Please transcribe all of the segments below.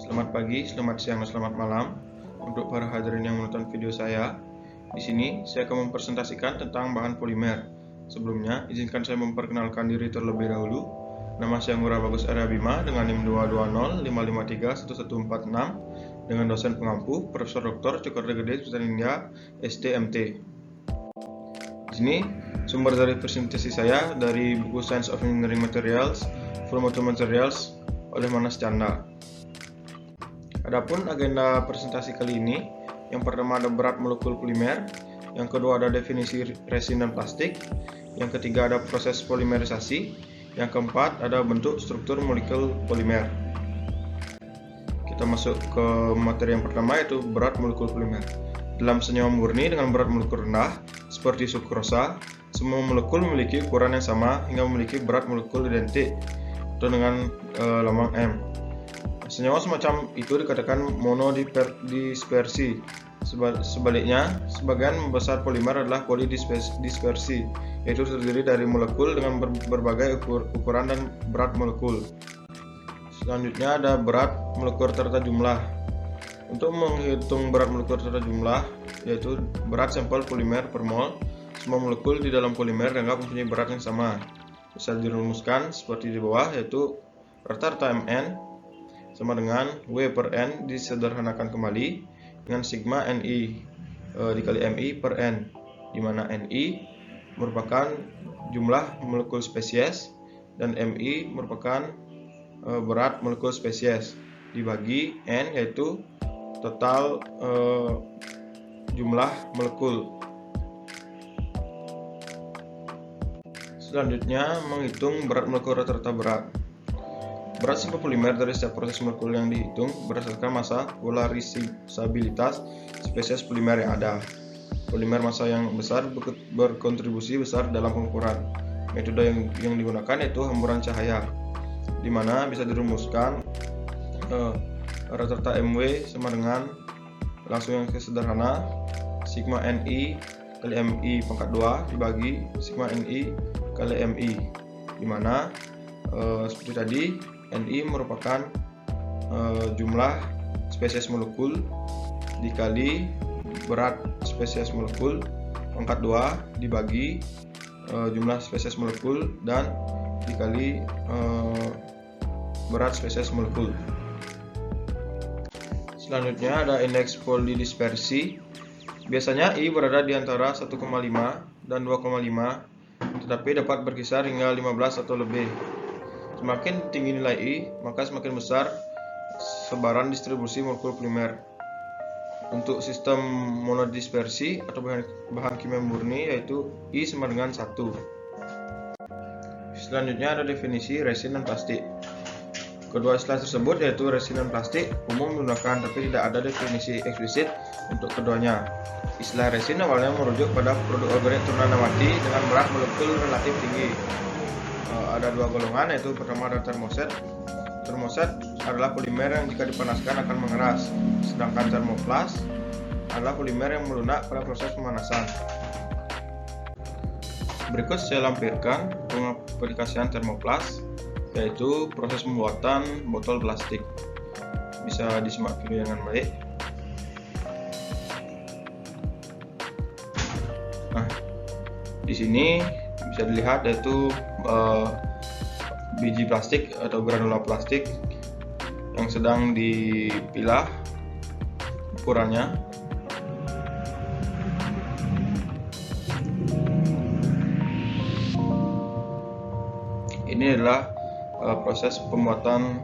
Selamat pagi, selamat siang, dan selamat malam untuk para hadirin yang menonton video saya. Di sini saya akan mempresentasikan tentang bahan polimer. Sebelumnya, izinkan saya memperkenalkan diri terlebih dahulu. Nama saya Ngurah Bagus Arya Bima dengan NIM 220553146 dengan dosen pengampu Profesor Dr. Cokorda Gede Sultan India STMT. Di sini sumber dari presentasi saya dari buku Science of Engineering Materials, From to Materials oleh Manas Canda. Adapun agenda presentasi kali ini, yang pertama ada berat molekul polimer, yang kedua ada definisi resin dan plastik, yang ketiga ada proses polimerisasi, yang keempat ada bentuk struktur molekul polimer. Kita masuk ke materi yang pertama, yaitu berat molekul polimer. Dalam senyawa murni dengan berat molekul rendah, seperti sukrosa, semua molekul memiliki ukuran yang sama hingga memiliki berat molekul identik atau dengan lambang M. Senyawa semacam itu dikatakan monodispersi. Sebaliknya, sebagian besar polimer adalah polidispersi, yaitu terdiri dari molekul dengan berbagai ukuran dan berat molekul. Selanjutnya ada berat molekul serta jumlah. Untuk menghitung berat molekul serta jumlah, yaitu berat sampel polimer per mol, semua molekul di dalam polimer dianggap mempunyai berat yang sama. Bisa dirumuskan seperti di bawah, yaitu rata-rata Mn sama dengan W per N disederhanakan kembali dengan sigma Ni dikali Mi per N, di mana Ni merupakan jumlah molekul spesies dan Mi merupakan berat molekul spesies dibagi N, yaitu total jumlah molekul. Selanjutnya menghitung berat molekul rata-rata berat. Berat sampel polimer dari setiap proses molekul yang dihitung berdasarkan massa polarisabilitas spesies polimer yang ada. Polimer massa yang besar berkontribusi besar dalam pengukuran. Metode yang digunakan yaitu hamburan cahaya, di mana bisa dirumuskan rata-rata MW sama dengan, langsung yang sederhana, sigma Ni kali Mi pangkat 2 dibagi sigma Ni kali Mi, di mana seperti tadi Ni merupakan jumlah spesies molekul dikali berat spesies molekul pangkat 2 dibagi jumlah spesies molekul dan dikali berat spesies molekul. Selanjutnya ada indeks polidispersi. Biasanya I berada di antara 1,5 dan 2,5, tetapi dapat berkisar hingga 15 atau lebih. Semakin tinggi nilai I, maka semakin besar sebaran distribusi molekul polimer. Untuk sistem monodispersi atau bahan kimia murni, yaitu I sama dengan 1. Selanjutnya ada definisi resin dan plastik. Kedua istilah tersebut, yaitu resin dan plastik, umum digunakan, tapi tidak ada definisi eksplisit untuk keduanya. Istilah resin awalnya merujuk pada produk organik turunan nabati dengan berat molekul relatif tinggi. Ada dua golongan, yaitu pertama ada termoset. Termoset adalah polimer yang jika dipanaskan akan mengeras, sedangkan termoplas adalah polimer yang melunak pada proses pemanasan. Berikut saya lampirkan pengaplikasian termoplas, yaitu proses pembuatan botol plastik. Bisa disimak video dengan baik. Nah, di sini bisa dilihat yaitu biji plastik atau granula plastik yang sedang dipilah ukurannya. Ini adalah proses pembuatan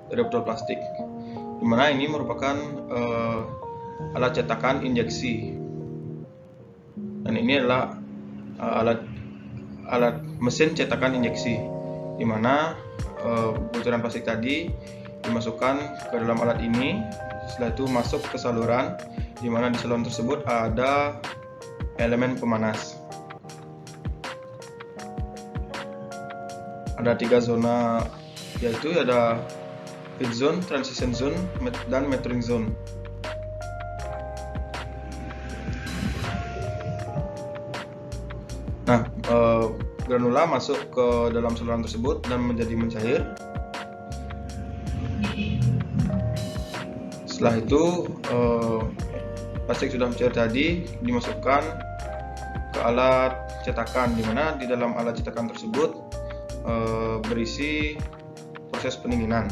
dari botol plastik, di mana ini merupakan alat cetakan injeksi, dan ini adalah alat mesin cetakan injeksi, di mana bocoran plastik tadi dimasukkan ke dalam alat ini. Setelah itu masuk ke saluran, di mana di saluran tersebut ada elemen pemanas. Ada 3 zona, yaitu ada feed zone, transition zone, dan metering zone. Nah, granula masuk ke dalam saluran tersebut dan menjadi mencair. Setelah itu plastik sudah mencair tadi dimasukkan ke alat cetakan, di mana di dalam alat cetakan tersebut berisi proses pendinginan.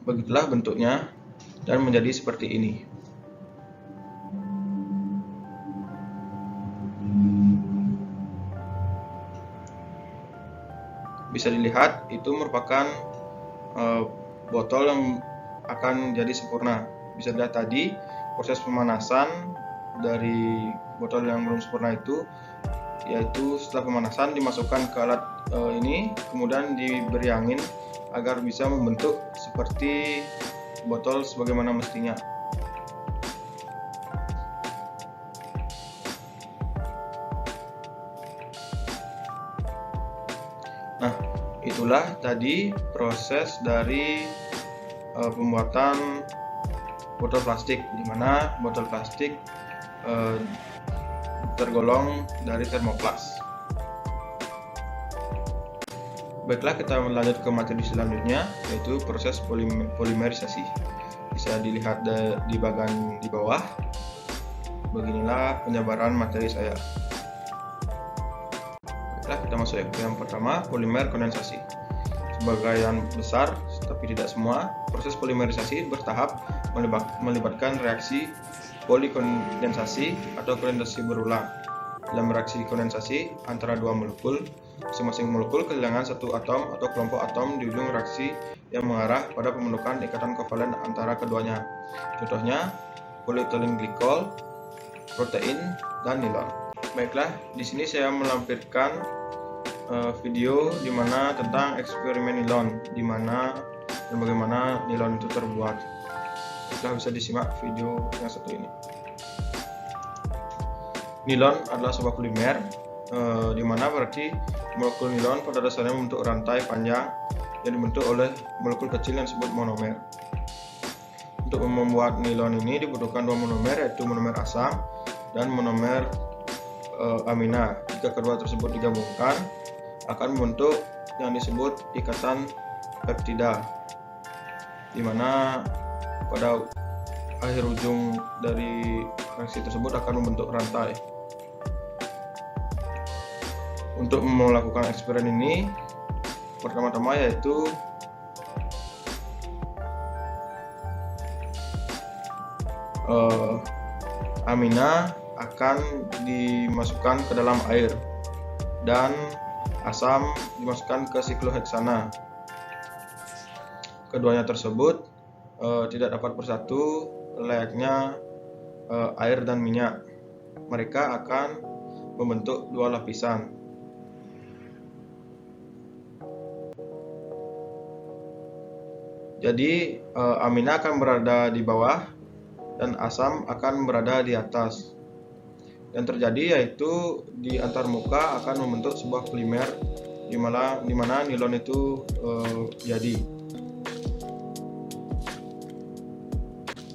Begitulah bentuknya dan menjadi seperti ini. Bisa dilihat itu merupakan botol yang akan jadi sempurna. Bisa dilihat tadi proses pemanasan dari botol yang belum sempurna itu, yaitu setelah pemanasan dimasukkan ke alat ini, kemudian diberi angin agar bisa membentuk seperti botol sebagaimana mestinya. Nah, itulah tadi proses dari pembuatan botol plastik, di mana botol plastik tergolong dari termoplas. Baiklah, kita lanjut ke materi selanjutnya, yaitu proses polimerisasi. Bisa dilihat di bagian di bawah. Beginilah penjabaran materi saya. Baiklah, kita masuk ke yang pertama, polimer kondensasi. Sebagian besar, tapi tidak semua, proses polimerisasi bertahap melibatkan reaksi polikondensasi atau kondensasi berulang. Dalam reaksi kondensasi antara dua molekul, masing-masing molekul kehilangan satu atom atau kelompok atom di ujung reaksi yang mengarah pada pembentukan ikatan kovalen antara keduanya. Contohnya polyethylene glycol, protein, dan nilon. Baiklah, di sini saya melampirkan video di mana tentang eksperimen nilon, di mana dan bagaimana nilon itu terbuat. Baiklah, bisa disimak video yang satu ini. Nilon adalah sebuah polimer, di mana berarti molekul nilon pada dasarnya membentuk rantai panjang yang dibentuk oleh molekul kecil yang disebut monomer. Untuk membuat nilon ini dibutuhkan dua monomer, yaitu monomer asam dan monomer amina. Jika kedua tersebut digabungkan, akan membentuk yang disebut ikatan peptida, di mana pada akhir ujung dari reaksi tersebut akan membentuk rantai. Untuk melakukan eksperimen ini, pertama-tama yaitu amina akan dimasukkan ke dalam air dan asam dimasukkan ke sikloheksana. Keduanya tersebut tidak dapat bersatu layaknya air dan minyak. Mereka akan membentuk dua lapisan. Jadi amina akan berada di bawah dan asam akan berada di atas. Yang terjadi yaitu di antar muka akan membentuk sebuah polimer di mana nilon itu jadi.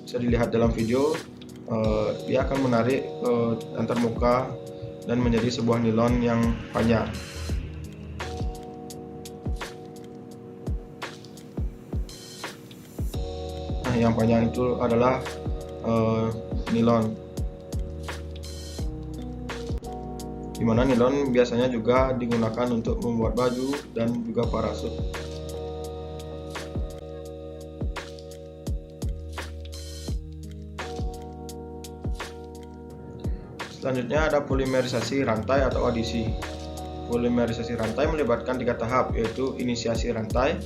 Bisa dilihat dalam video, dia akan menarik antar muka dan menjadi sebuah nilon yang panjang. Nah, yang panjang itu adalah nilon, di mana nilon biasanya juga digunakan untuk membuat baju dan juga parasut. Selanjutnya ada polimerisasi rantai atau adisi. Polimerisasi rantai melibatkan 3 tahap, yaitu inisiasi rantai,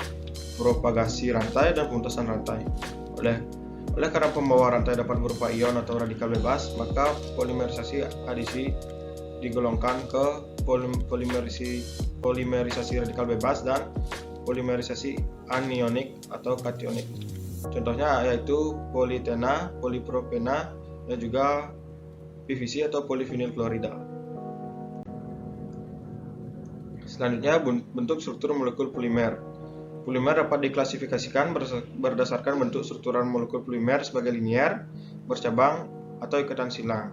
propagasi rantai, dan pemutasan rantai. Oleh karena pembawa rantai dapat berupa ion atau radikal bebas, maka polimerisasi adisi digolongkan ke polimerisasi radikal bebas dan polimerisasi anionik atau kationik. Contohnya yaitu politena, polipropena, dan juga PVC atau polyvinyl klorida. Selanjutnya, bentuk struktur molekul polimer. Polimer dapat diklasifikasikan berdasarkan bentuk struktural molekul polimer sebagai linier, bercabang, atau ikatan silang.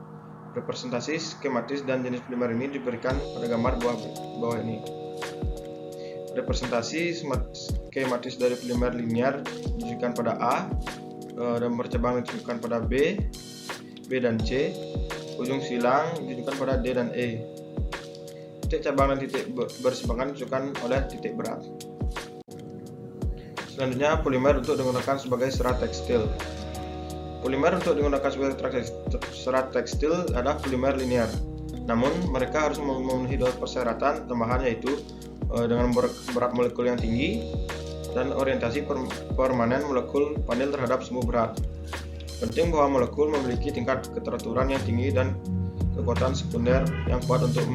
Representasi skematis dan jenis polimer ini diberikan pada gambar bawah ini. Representasi skematis dari polimer linear ditunjukkan pada A, dan bercabang ditunjukkan pada B dan C, ujung silang ditunjukkan pada D dan E. Titik cabang dan titik bersimpangan ditunjukkan oleh titik berat. Selanjutnya, polimer untuk digunakan sebagai serat tekstil. Polimer untuk digunakan sebagai serat tekstil adalah polimer linear. Namun, mereka harus memenuhi dua persyaratan tambahan, yaitu dengan berat molekul yang tinggi dan orientasi permanen molekul panel terhadap sumbu berat. Penting bahwa molekul memiliki tingkat keteraturan yang tinggi dan kekuatan sekunder yang kuat untuk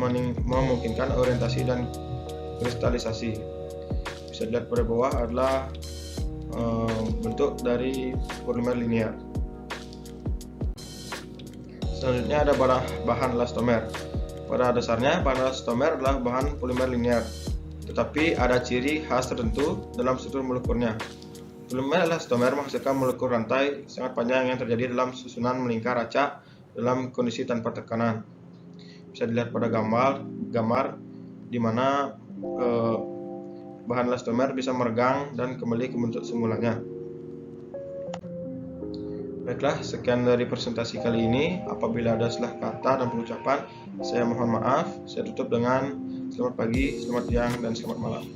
memungkinkan orientasi dan kristalisasi. Bisa dilihat pada bawah adalah bentuk dari polimer linear. Selanjutnya ada bahan elastomer. Pada dasarnya, bahan elastomer adalah bahan polimer linear, tetapi ada ciri khas tertentu dalam struktur molekulnya. Polimer elastomer menghasilkan molekul rantai sangat panjang yang terjadi dalam susunan melingkar acak dalam kondisi tanpa tekanan. Bisa dilihat pada gambar di mana bahan elastomer bisa meregang dan kembali ke bentuk semulanya. Baiklah, sekian dari presentasi kali ini. Apabila ada salah kata dan pengucapan, saya mohon maaf. Saya tutup dengan selamat pagi, selamat siang, dan selamat malam.